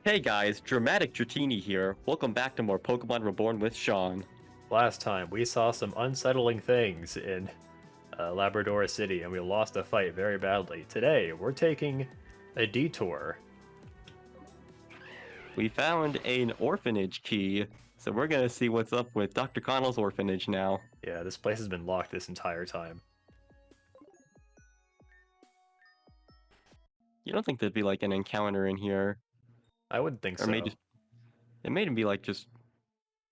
Hey guys, Dramatic Dratini here. Welcome back to more Pokemon Reborn with Sean. Last time, we saw some unsettling things in Labradorra City, and we lost a fight very badly. Today, we're taking a detour. We found an orphanage key, so we're gonna see what's up with Dr. Connell's orphanage now. Yeah, this place has been locked this entire time. You don't think there'd be like an encounter in here? I would think Or maybe so. just, it may be like just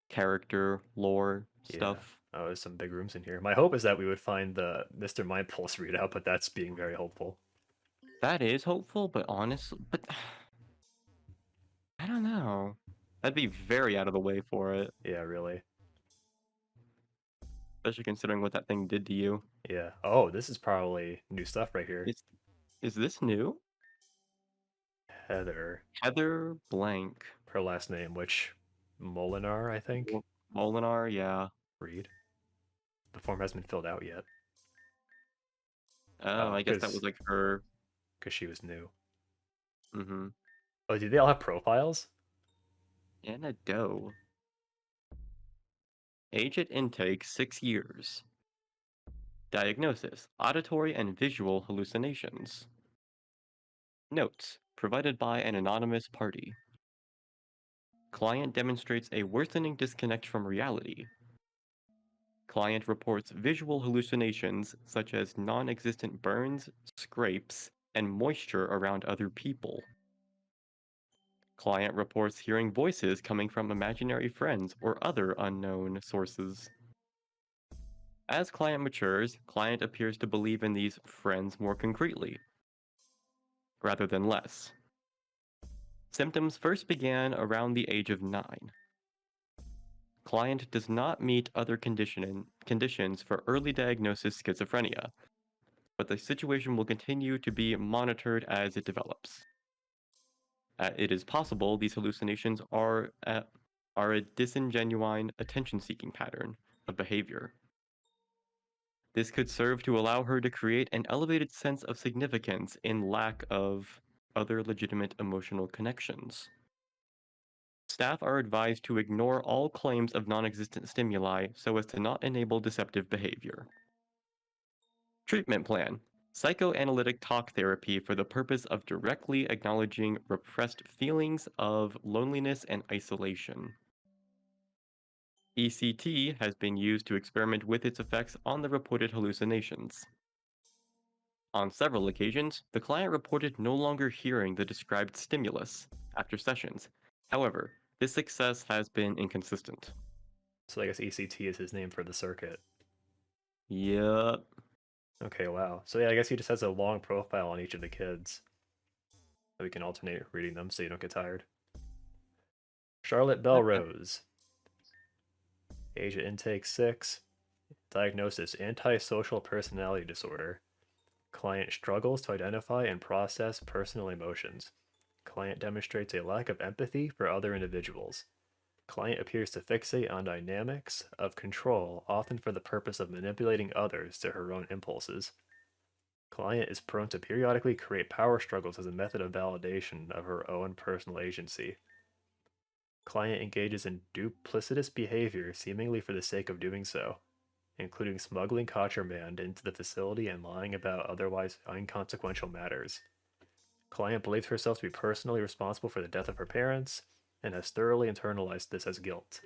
character, lore, Yeah. stuff. Oh, there's some big rooms in here. My hope is that we would find the Mr. Mind Pulse readout, but that's being very hopeful. That is hopeful, but honestly, but I don't know. That'd be very out of the way for it, Yeah, really. especially considering what that thing did to you. Yeah. Oh, this is probably new stuff right here. Is this new? Heather, Heather Blank. her last name, which Molinar, I think. Molinar, yeah. Read. The form hasn't been filled out yet. Oh, Oh, I guess that was like her. because she was new. Mm-hmm. Oh, do they all have profiles? Anna Doe. Age at intake 6 years. Diagnosis auditory and visual hallucinations. Notes provided by an anonymous party. Client demonstrates a worsening disconnect from reality. Client reports visual hallucinations such as non existent burns, scrapes, and moisture around other people. Client reports hearing voices coming from imaginary friends or other unknown sources. As client matures, client appears to believe in these friends more concretely, rather than less. Symptoms first began around the age of 9. Client does not meet other conditions for early diagnosis schizophrenia, but the situation will continue to be monitored as it develops. It is possible these hallucinations are a disingenuine attention-seeking pattern of behavior. This could serve to allow her to create an elevated sense of significance in lack of other legitimate emotional connections. Staff are advised to ignore all claims of non-existent stimuli so as to not enable deceptive behavior. Treatment plan. Psychoanalytic talk therapy for the purpose of directly acknowledging repressed feelings of loneliness and isolation. ECT has been used to experiment with its effects on the reported hallucinations. On several occasions, the client reported no longer hearing the described stimulus after sessions. However, this success has been inconsistent. So I guess ECT is his name for the circuit. Yup. Okay, wow. So yeah, I guess he just has a long profile on each of the kids. We can alternate reading them so you don't get tired. Charlotte Belrose. Age at intake 6. Diagnosis antisocial personality disorder. Client struggles to identify and process personal emotions. Client demonstrates a lack of empathy for other individuals. Client appears to fixate on dynamics of control, often for the purpose of manipulating others to her own impulses. Client is prone to periodically create power struggles as a method of validation of her own personal agency. Client engages in duplicitous behavior seemingly for the sake of doing so, including smuggling contraband into the facility and lying about otherwise inconsequential matters. Client believes herself to be personally responsible for the death of her parents and has thoroughly internalized this as guilt.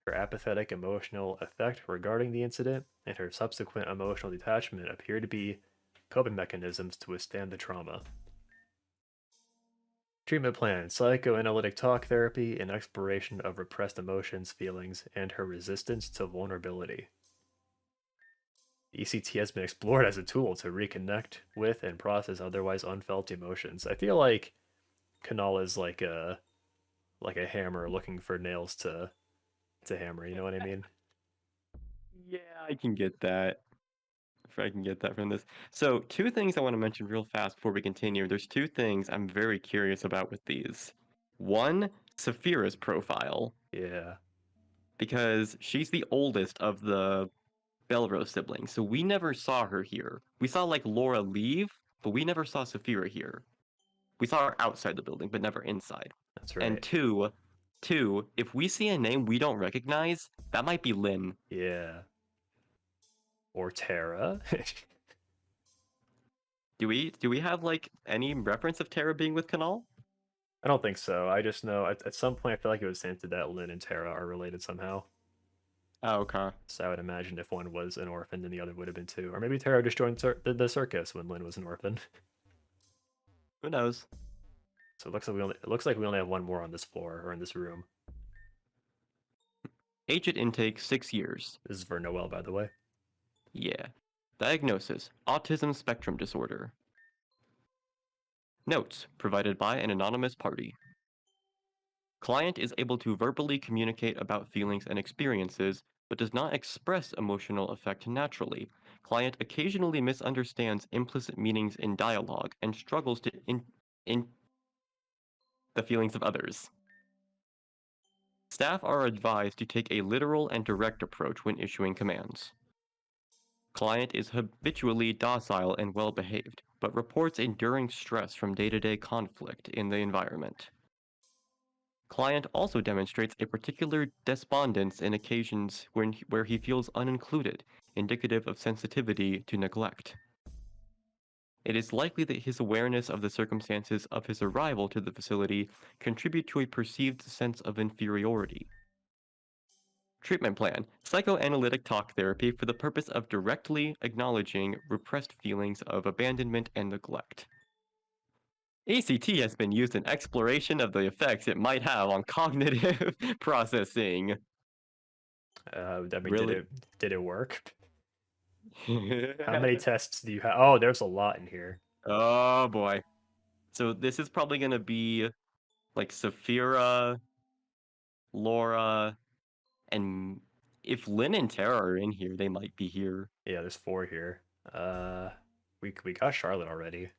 Her apathetic emotional effect regarding the incident and her subsequent emotional detachment appear to be coping mechanisms to withstand the trauma. Treatment plan psychoanalytic talk therapy and exploration of repressed emotions, feelings, and her resistance to vulnerability. ECT has been explored as a tool to reconnect with and process otherwise unfelt emotions. I feel like Kanal is like a hammer looking for nails to hammer, you know what I mean? Yeah, I can get that. If I can get that from this. So, two things I want to mention real fast before we continue. There's two things I'm very curious about with these. One, Saphira's profile, Yeah. because she's the oldest of the Belrose siblings, so we never saw her here. We saw like Laura leave, but we never saw Saphira here. We saw her outside the building, but never inside. That's And right. two, if we see a name we don't recognize, that might be Lynn. Yeah. Or Terra. Do we have like any reference of Tara being with Kanal? I don't think so. I just know at some point I feel like it was hinted that Lynn and Terra are related somehow. Oh, okay. So I would imagine if one was an orphan, then the other would have been too. Or maybe Terra just joined the circus when Lynn was an orphan. Who knows? So it looks like we only have one more on this floor or in this room. Agent intake 6 years. This is for Noel, by the way. Yeah. Diagnosis: autism spectrum disorder. Notes provided by an anonymous party. Client is able to verbally communicate about feelings and experiences, but does not express emotional affect naturally. Client occasionally misunderstands implicit meanings in dialogue and struggles to in the feelings of others. Staff are advised to take a literal and direct approach when issuing commands. Client is habitually docile and well behaved, but reports enduring stress from day-to-day conflict in the environment. Client also demonstrates a particular despondence in occasions where he feels unincluded, indicative of sensitivity to neglect. It is likely that his awareness of the circumstances of his arrival to the facility contribute to a perceived sense of inferiority. Treatment plan: psychoanalytic talk therapy for the purpose of directly acknowledging repressed feelings of abandonment and neglect. ACT has been used in exploration of the effects it might have on cognitive processing. I mean, Really? did it work? How many tests do you have? Oh, there's a lot in here. Oh boy. So this is probably gonna be like Saphira, Laura, and if Lynn and Tara are in here, they might be here. Yeah, there's 4 here. Uh, we got Charlotte already.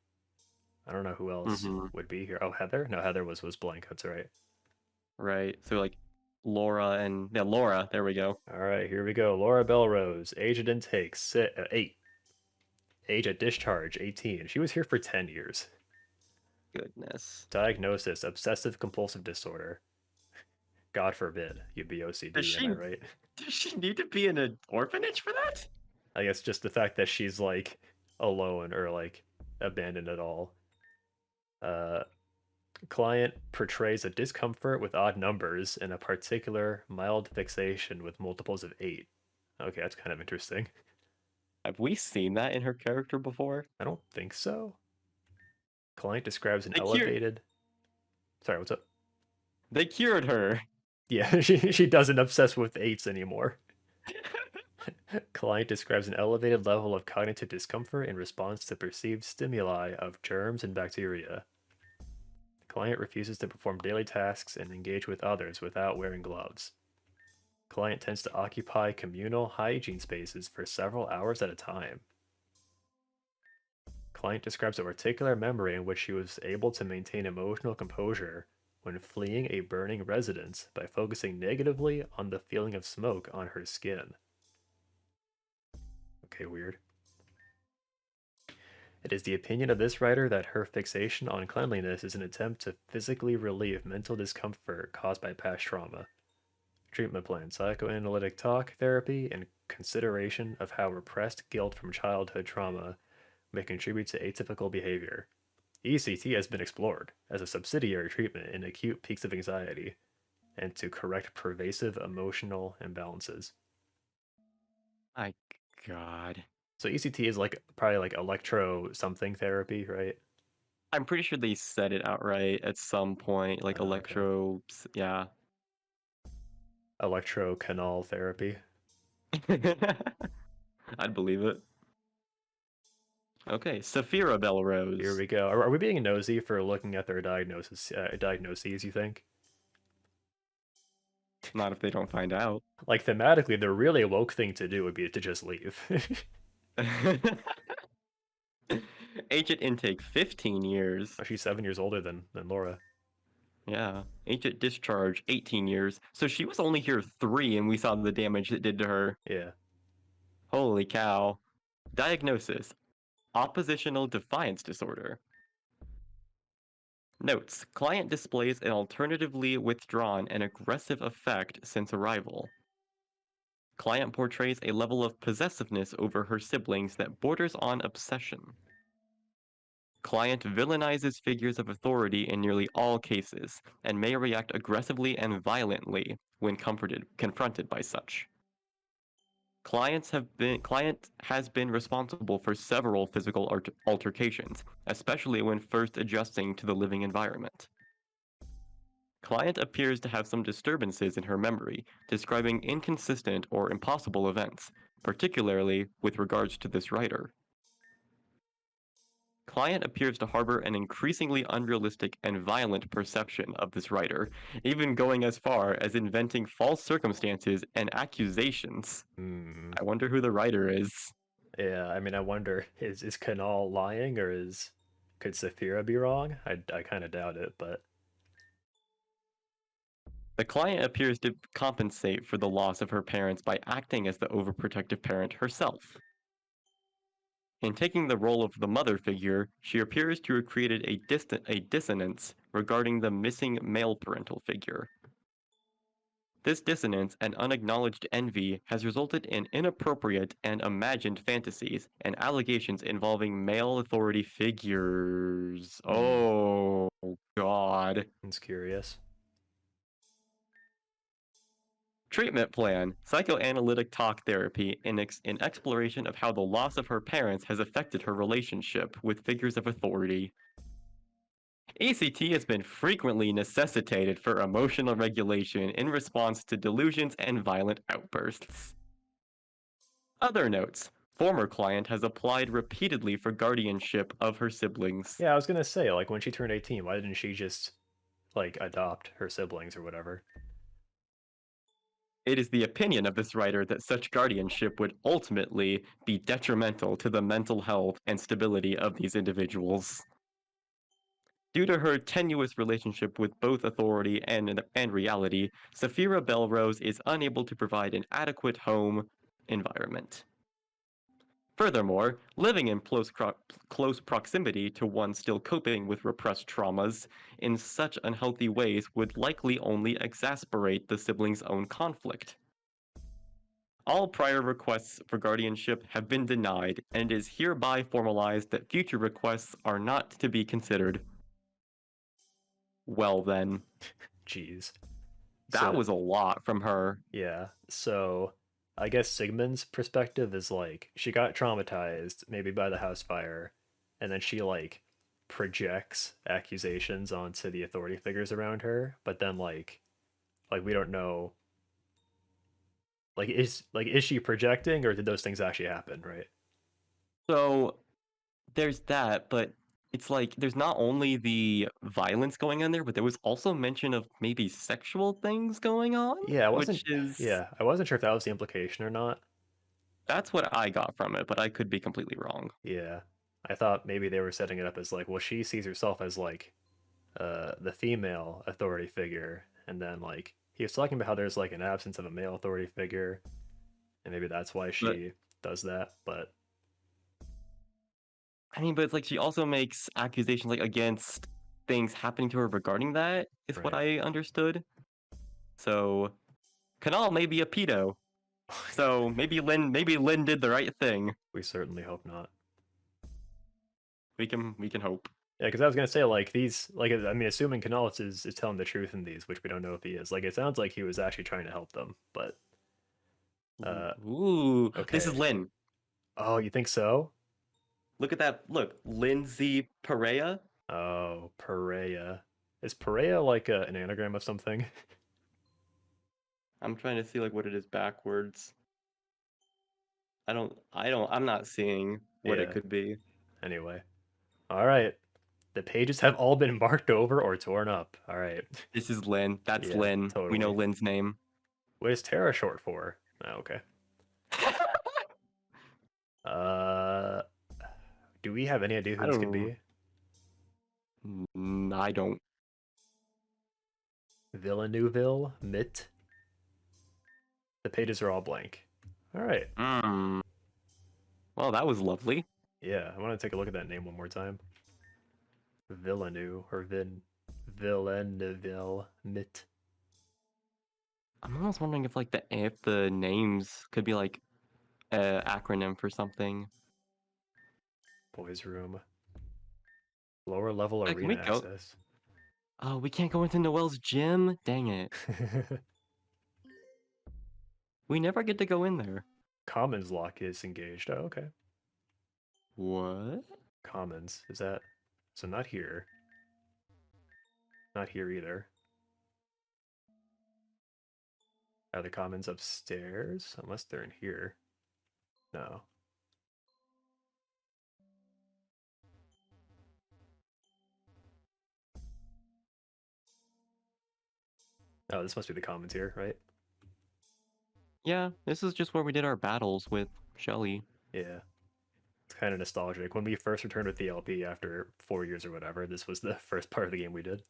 I don't know who else Mm-hmm. would be here. Oh, Heather? No, Heather was blank. That's right. Right. So like Laura and yeah, Laura, there we go. All right, here we go. Laura Belrose, age at intake 8, age at discharge 18. She was here for 10 years. Goodness. Diagnosis: obsessive compulsive disorder. God forbid you'd be Does OCD, am I she right? does she need to be in an orphanage for that? I guess just the fact that she's like alone or like abandoned at all. Uh, Client portrays a discomfort with odd numbers and a particular mild fixation with multiples of 8. Okay, that's kind of interesting. Have we seen that in her character before? I don't think so. Client describes an They cured elevated. Sorry, what's up? they cured her. Yeah, she doesn't obsess with eights anymore. Client describes an elevated level of cognitive discomfort in response to perceived stimuli of germs and bacteria. Client refuses to perform daily tasks and engage with others without wearing gloves. Client tends to occupy communal hygiene spaces for several hours at a time. Client describes a particular memory in which she was able to maintain emotional composure when fleeing a burning residence by focusing negatively on the feeling of smoke on her skin. Okay, weird. It is the opinion of this writer that her fixation on cleanliness is an attempt to physically relieve mental discomfort caused by past trauma. Treatment plan: psychoanalytic talk therapy and consideration of how repressed guilt from childhood trauma may contribute to atypical behavior. ECT has been explored as a subsidiary treatment in acute peaks of anxiety and to correct pervasive emotional imbalances. My God. So ECT is like probably like electro something therapy, right? I'm pretty sure they said it outright at some point, like Okay. yeah. Electrocanal therapy. I'd believe it. Okay, Saphira Here Belrose. we go. Are we being nosy for looking at their diagnoses, you think? Not if they don't find out. Like thematically, the really woke thing to do would be to just leave. Agent intake 15 years. Oh, she's 7 years older than Laura. Yeah. Agent discharge 18 years. So she was only here 3 and we saw the damage it did to her. Yeah. Holy cow. Diagnosis: oppositional defiance disorder. Notes: client displays an alternatively withdrawn and aggressive effect since arrival. Client portrays a level of possessiveness over her siblings that borders on obsession. Client villainizes figures of authority in nearly all cases, and may react aggressively and violently when confronted by such. Client has been responsible for several physical altercations, especially when first adjusting to the living environment. Client appears to have some disturbances in her memory, describing inconsistent or impossible events, particularly with regards to this writer. Client appears to harbor an increasingly unrealistic and violent perception of this writer, even going as far as inventing false circumstances and accusations. Hmm. I wonder who the writer is. Yeah, I mean, I wonder, is Kanal lying, or could Saphira be wrong? I kind of doubt it, but The client appears to compensate for the loss of her parents by acting as the overprotective parent herself. In taking the role of the mother figure, she appears to have created a dissonance regarding the missing male parental figure. This dissonance and unacknowledged envy has resulted in inappropriate and imagined fantasies and allegations involving male authority figures. hmm, Oh, God. it's curious. Treatment plan: psychoanalytic talk therapy in exploration of how the loss of her parents has affected her relationship with figures of authority. ACT has been frequently necessitated for emotional regulation in response to delusions and violent outbursts. Other notes: former client has applied repeatedly for guardianship of her siblings. Yeah, I was gonna say, like, when she turned 18, why didn't she just, like, adopt her siblings or whatever? It is the opinion of this writer that such guardianship would ultimately be detrimental to the mental health and stability of these individuals. Due to her tenuous relationship with both authority and reality, Saphira Belrose is unable to provide an adequate home environment. Furthermore, living in close proximity to one still coping with repressed traumas in such unhealthy ways would likely only exacerbate the siblings' own conflict. All prior requests for guardianship have been denied, and it is hereby formalized that future requests are not to be considered. Well, then, Jeez. that So, was a lot from her. yeah, so I guess Sigmund's perspective is like she got traumatized maybe by the house fire, and then she like projects accusations onto the authority figures around her, but then like we don't know, is she projecting, or did those things actually happen, right? So there's that, but it's like there's not only the violence going on there, but there was also mention of maybe sexual things going on, Yeah, which is I wasn't sure if that was the implication or not. that's what I got from it, but I could be completely wrong. Yeah. I thought maybe they were setting it up as like, well, she sees herself as like the female authority figure, and then like he was talking about how there's like an absence of a male authority figure, and maybe that's why But she does that. But I mean, but it's like she also makes accusations like against things happening to her regarding that, is what right. I understood. So Kanal may be a pedo. So maybe Lynn did the right thing. We certainly hope not. We can hope. Yeah, because I was gonna say like these, like I mean, assuming Canales is telling the truth in these, which we don't know if he is. Like it sounds like he was actually trying to help them, but uh, Ooh, this is okay. Lynn. Oh, you think so? Look at that. Look, Lindsay Perea. Oh, Perea. Is Perea like an anagram of something? I'm trying to see like what it is backwards. I'm not seeing what it Yeah. could be. Anyway. All right. The pages have all been marked over or torn up. All right. This is Lynn. That's Yeah, Lynn. We know totally. Lynn's name. What is Terra short for? Oh, okay. Uh, do we have any idea who I this could don't. be? I don't. Villeneuve, Mitt. The pages are all blank. All right. Mm. Well, that was lovely. Yeah, I want to take a look at that name one more time. Villeneuve or Vin. Villeneuve Mit. I'm almost wondering if like the names could be like a acronym for something. Boys room. Lower level Can we arena go? access. Oh, we can't go into Noel's gym? Dang it. We never get to go in there. Commons lock is engaged. Oh, okay. What? Commons. Is that... So not here. Not here either. Are the commons upstairs? Unless they're in here. No. Oh, this must be the commons here, right? Yeah, this is just where we did our battles with Shelly. Yeah. It's kind of nostalgic. When we first returned with the LP after 4 years or whatever, this was the first part of the game we did.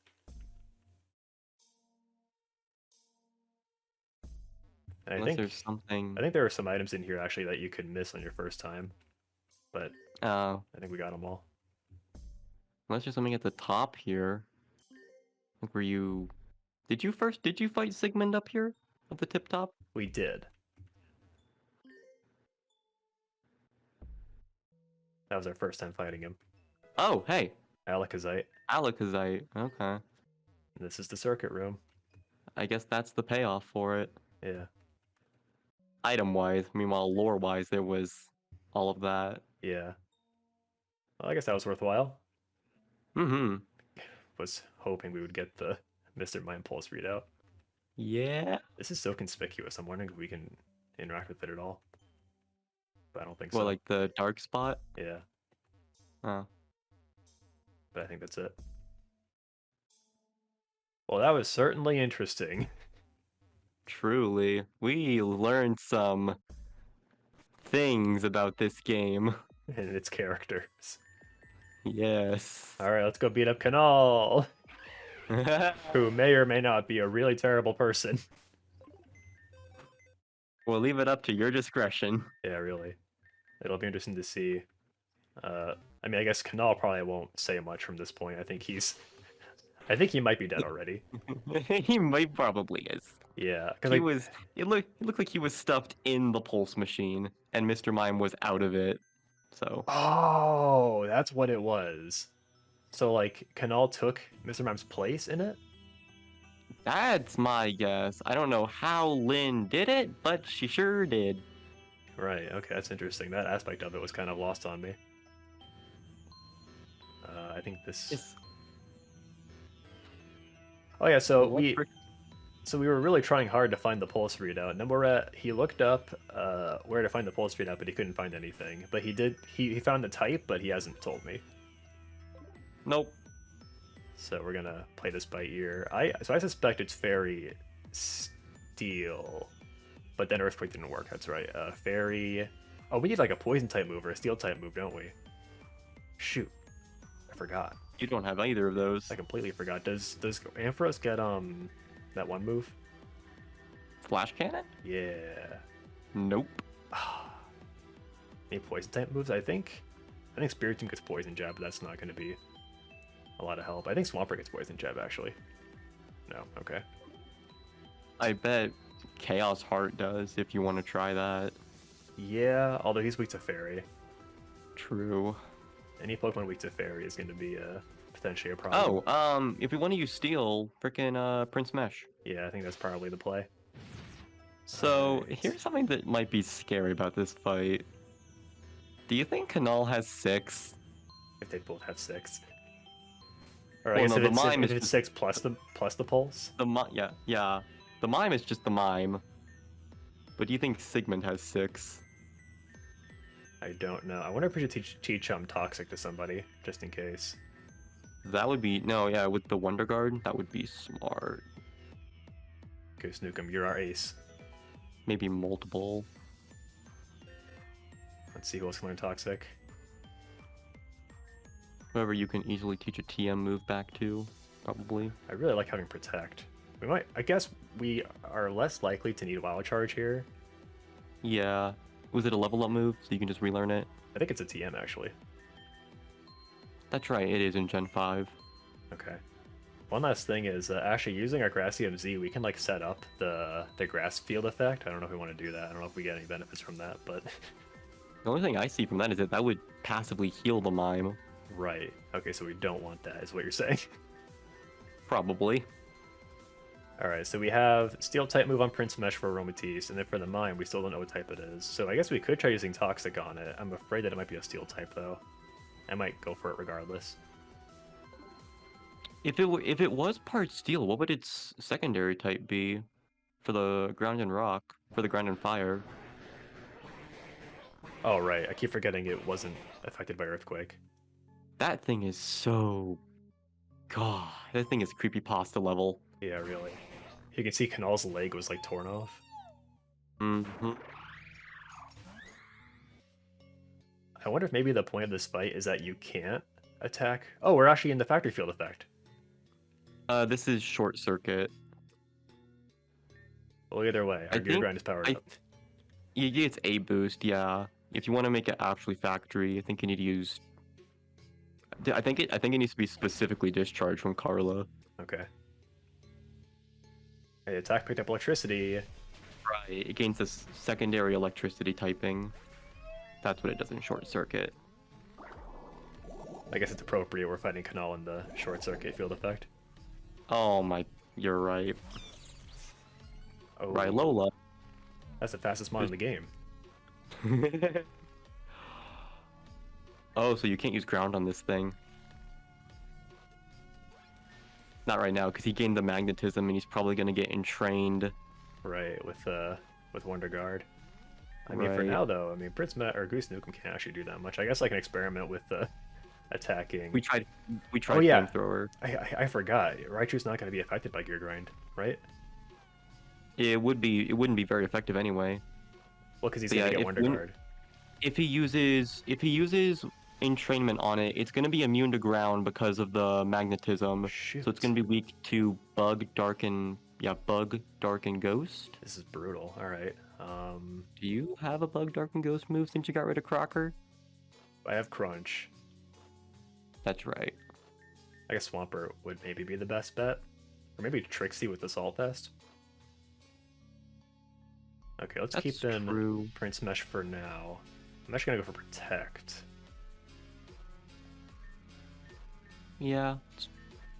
And Unless there's something. I think there are some items in here actually that you could miss on your first time, but I think we got them all. Unless there's something at the top here. Like where you... Did you fight Sigmund up here? At the tip top? We did. That was our first time fighting him. Oh, hey! Alakazite. Alakazite. Okay. And this is the circuit room. I guess that's the payoff for it. Yeah. Item-wise. Meanwhile, lore-wise, there was all of that. Yeah. Well, I guess that was worthwhile. Mm-hmm. Was hoping we would get the Mr. Mime Pulse readout. Yeah. This is so conspicuous. I'm wondering if we can interact with it at all. But I don't think Well, so. like the dark spot? Yeah. Oh. But I think that's it. Well, that was certainly interesting. Truly. We learned some things about this game. And its characters. Yes. Alright, let's go beat up Canal, who may or may not be a really terrible person. We'll leave it up to your discretion. Yeah, really. It'll be interesting to see. I mean, I guess Canal probably won't say much from this point. I think he might be dead already. He might probably is. Yeah, because it looked like he was stuffed in the pulse machine, and Mr. Mime was out of it. So. Oh, that's what it was. So like, Canal took Mr. Mime's place in it? That's my guess. I don't know how Lynn did it, but she sure did. Right, okay, that's interesting. That aspect of it was kind of lost on me. I think this... Oh yeah, so we were really trying hard to find the pulse readout, and then he looked up where to find the pulse readout, but he couldn't find anything. But he found the type, but he hasn't told me. Nope. So we're gonna play this by ear. I suspect it's Fairy Steel, but then Earthquake didn't work. That's right. Fairy. Oh, we need like a poison type move or a steel type move, don't we? Shoot, I forgot. You don't have either of those. I completely forgot. Does Ampharos get that one move? Flash cannon? Yeah. Nope. Any poison type moves? I think Spiritomb gets poison jab, but that's not going to be a lot of help. I think Swampert gets poison jab actually. No, okay. I bet Chaos Heart does if you want to try that. Yeah, although he's weak to Fairy. True. Any Pokemon weak to Fairy is going to be potentially a problem. Oh, if we want to use Steel, frickin' Prince Mesh. Yeah, I think that's probably the play. So, Right. here's something that might be scary about this fight. Do you think Canal has 6? If they both have 6. Or I guess if it's 6 plus the pulse? Yeah. The Mime is just the Mime. But do you think Sigmund has 6? I don't know. I wonder if we should teach Toxic to somebody, just in case. That would be... No, yeah, with the Wonder Guard, that would be smart. Okay, Snookum, you're our ace. Maybe multiple. Let's see who else can learn Toxic. Whoever you can easily teach a TM move back to, probably. I really like having Protect. I guess we are less likely to need Wild Charge here. Yeah. Was it a level up move, so you can just relearn it? I think it's a TM, actually. That's right, it is in Gen 5. Okay. One last thing is actually using our grass EMZ, we can like set up the grass field effect. I don't know if we want to do that. I don't know if we get any benefits from that, but The only thing I see from that is that that would passively heal the Mime. right. Okay, so we don't want that, is what you're saying. Probably. All right, so we have Steel type move on Prince Mesh for Aromatisse, and then for the Mime, we still don't know what type it is. So I guess we could try using Toxic on it. I'm afraid that it might be a Steel type though. I might go for it regardless. If it was part steel, what would its secondary type be? For the ground and rock, for the ground and fire. Oh right, I keep forgetting it wasn't affected by Earthquake. That thing is so... God, that thing is creepypasta level. Yeah, really. You can see Kanal's leg was like torn off. Mm-hmm. I wonder if maybe the point of this fight is that you can't attack. Oh, we're actually in the factory field effect. This is short circuit. Well, either way, our gear grind is powered up. Yeah, it's a boost, yeah. If you want to make it actually factory, I think you need to use... I think it needs to be specifically discharged from Carla. Okay. Hey, attack picked up electricity. Right, it gains this secondary electricity typing. That's what it does in short circuit. I guess it's appropriate we're fighting Kanal in the short circuit field effect. Oh my, you're right. Oh, Right, Lola. that's the fastest mod in the game. Oh, so you can't use ground on this thing. Not right now, because he gained the magnetism and he's probably going to get entrained. Right, with Wonder Guard. I mean, for Right. now though, I mean, Prince or Goose Nukem can't actually do that much. I guess I can experiment with attacking. We tried Oh, yeah. flamethrower. I forgot. Raichu's not going to be affected by Gear Grind, right? It wouldn't be very effective anyway. Well, because he's But going to yeah, get Wonder Guard. If he uses entrainment on it, it's going to be immune to ground because of the magnetism. Shoot. So it's going to be weak to bug, dark, and ghost. This is brutal. All right. Do you have a bug, dark, and ghost move since you got rid of Crocker? I have Crunch. That's right. I guess Swampert would maybe be the best bet. Or maybe Trixie with the Salt Vest. Okay, let's keep then true. Prince Mesh for now. I'm actually gonna go for Protect. Yeah,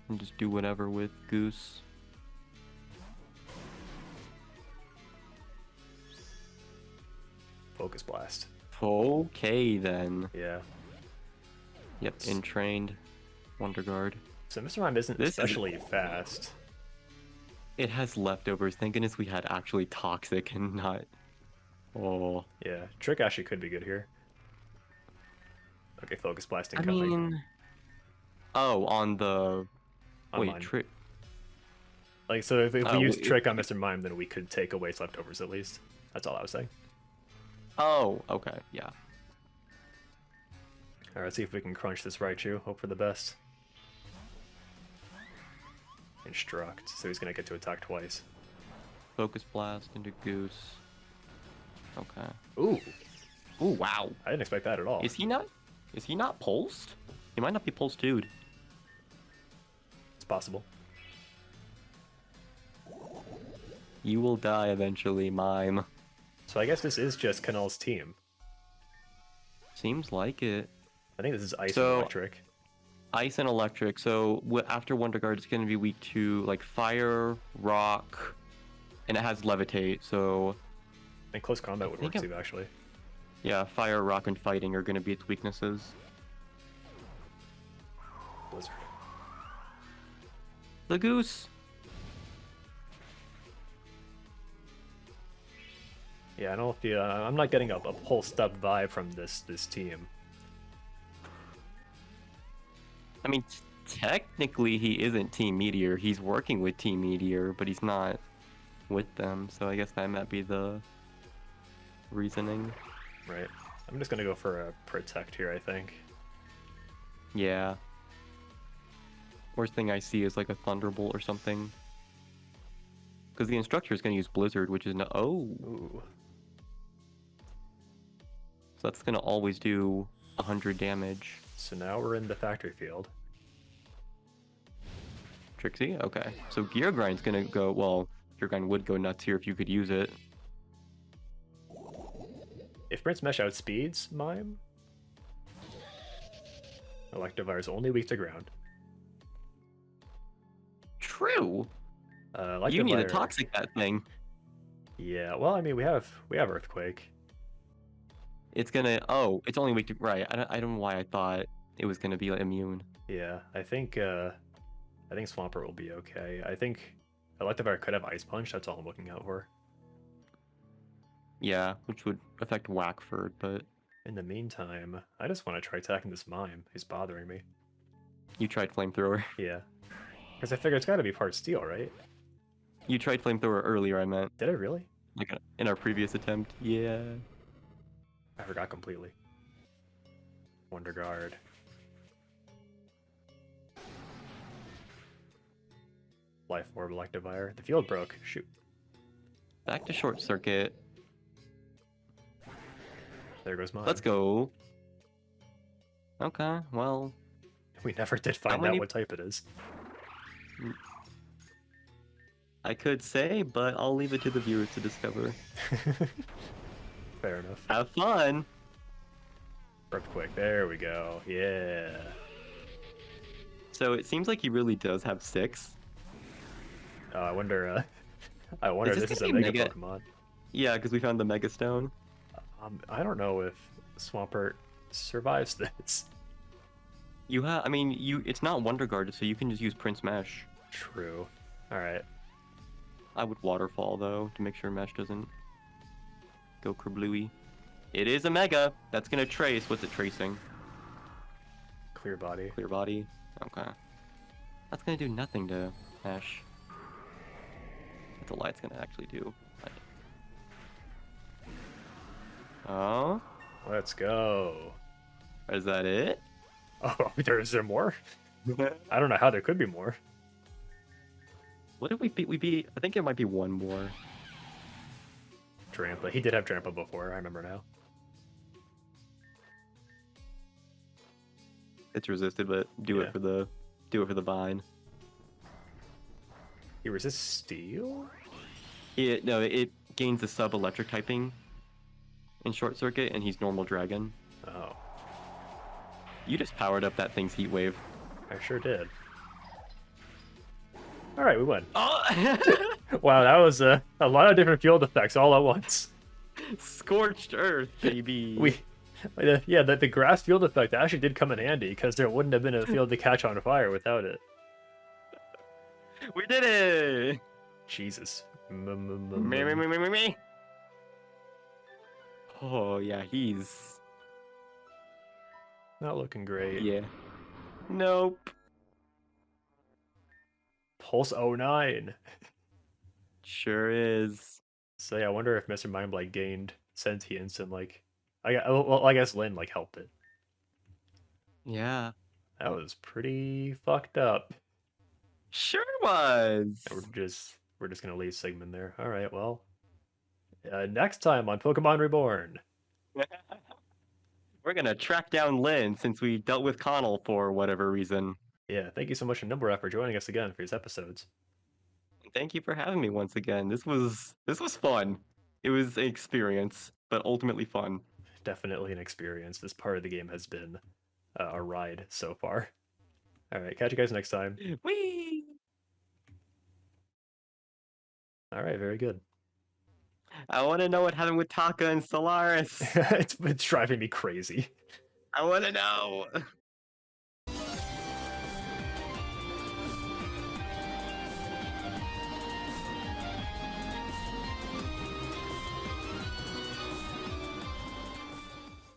and just do whatever with Goose. Focus Blast. Okay then. Yeah. Yep, entrained. Wonder Guard. So Mr. Mime isn't especially fast. It has leftovers. Thank goodness we had actually Toxic and not... Oh. Yeah, Trick actually could be good here. Okay, Focus Blast I incoming. mean... Oh, on the... Wait, Mine. Trick... Like, so if we use Trick on Mr. Mime, then we could take away his leftovers at least. That's all I was saying. Oh, okay, yeah. Alright, let's see if we can crunch this Raichu. Hope for the best. Instruct, so he's gonna get to attack twice. Focus Blast into Goose. Okay. Ooh, Ooh, wow. I didn't expect that at all. Is he not pulsed? He might not be pulsed, dude. It's possible. You will die eventually, Mime. So I guess this is just Kanal's team. Seems like it. I think this is Ice So- and Electric. Ice and electric. So after Wonder Guard, it's going to be weak to like fire, rock, and it has levitate. So And close combat would work think too, actually. yeah, fire, rock, and fighting are going to be its weaknesses. Blizzard. The Goose. Yeah, I don't feel. I'm not getting a pulsed up vibe from this team. I mean, technically he isn't Team Meteor. He's working with Team Meteor, but he's not with them. So I guess that might be the reasoning. Right. I'm just gonna go for a Protect here, I think. Yeah. Worst thing I see is like a Thunderbolt or something. Because the instructor is going to use Blizzard, which is no. Oh. Ooh. So that's going to always do 100 damage. So now we're in the factory field. Trixie? Okay. So Gear Grind's gonna go, well, Gear Grind would go nuts here if you could use it. If Prince Mesh outspeeds Mime, Electivire is only weak to ground. True! Electivire... You need to Toxic that thing. Yeah, well, I mean, we have Earthquake. It's gonna, oh, it's only weak to, right. I don't know why I thought it was gonna be like, immune. Yeah, I think Swampert will be okay. I think Electivire could have Ice Punch, that's all I'm looking out for. Yeah, which would affect Whackford, but... In the meantime, I just want to try attacking this Mime. He's bothering me. You tried Flamethrower. Yeah. Because I figure it's got to be part Steel, right? You tried Flamethrower earlier, I meant. Did I really? Like in our previous attempt. Yeah. I forgot completely. Wonder Guard. Life Orb, Electivire. The field broke. Shoot. Back to Short Circuit. There goes mine. Let's go. Okay, well... We never did find out what type it is. I could say, but I'll leave it to the viewers to discover. Fair enough. Have fun! Earthquake, there we go. Yeah. So it seems like he really does have 6. I wonder if this is a Mega Pokemon. Yeah, because we found the Mega Stone. I don't know if Swampert survives this. You have, I mean, it's not Wonder Guard, so you can just use Prince Mesh. True. Alright. I would Waterfall, though, to make sure Mesh doesn't go kerblooey. It is a Mega! That's gonna trace. What's it tracing? Clear Body. Clear Body? Okay. That's gonna do nothing to Mesh. That's a lie it's gonna actually do. Oh? Let's go. Is that it? Oh, is there more? I don't know how there could be more. What did we beat? We beat, I think there might be one more. Trampa. He did have Trampa before, I remember now. It's resisted, but do it for the vine. He resists steel? It gains the sub-electric typing in Short Circuit, and he's normal dragon. Oh. You just powered up that thing's heat wave. I sure did. Alright, we win. Oh! Wow, that was a lot of different field effects all at once. Scorched Earth, baby. The grass field effect actually did come in handy, because there wouldn't have been a field to catch on fire without it. We did it! Jesus. Me. Oh, yeah, he's... Not looking great. Yeah. Nope. Pulse 09. Sure is. So yeah, I wonder if Mr. Mindblight gained sentience and like... I guess Lynn like helped it. Yeah. That was pretty fucked up. Sure was. We're just gonna leave Sigmund there. All right, well, next time on Pokemon Reborn. We're gonna track down Lynn since we dealt with Connell for whatever reason. Yeah, thank you so much, Number for joining us again for these episodes. Thank you for having me once again. This was fun. It was an experience, but ultimately fun. Definitely an experience. This part of the game has been a ride so far. All right, catch you guys next time. Whee! All right, very good. I want to know what happened with Taka and Solaris. It's driving me crazy. I want to know.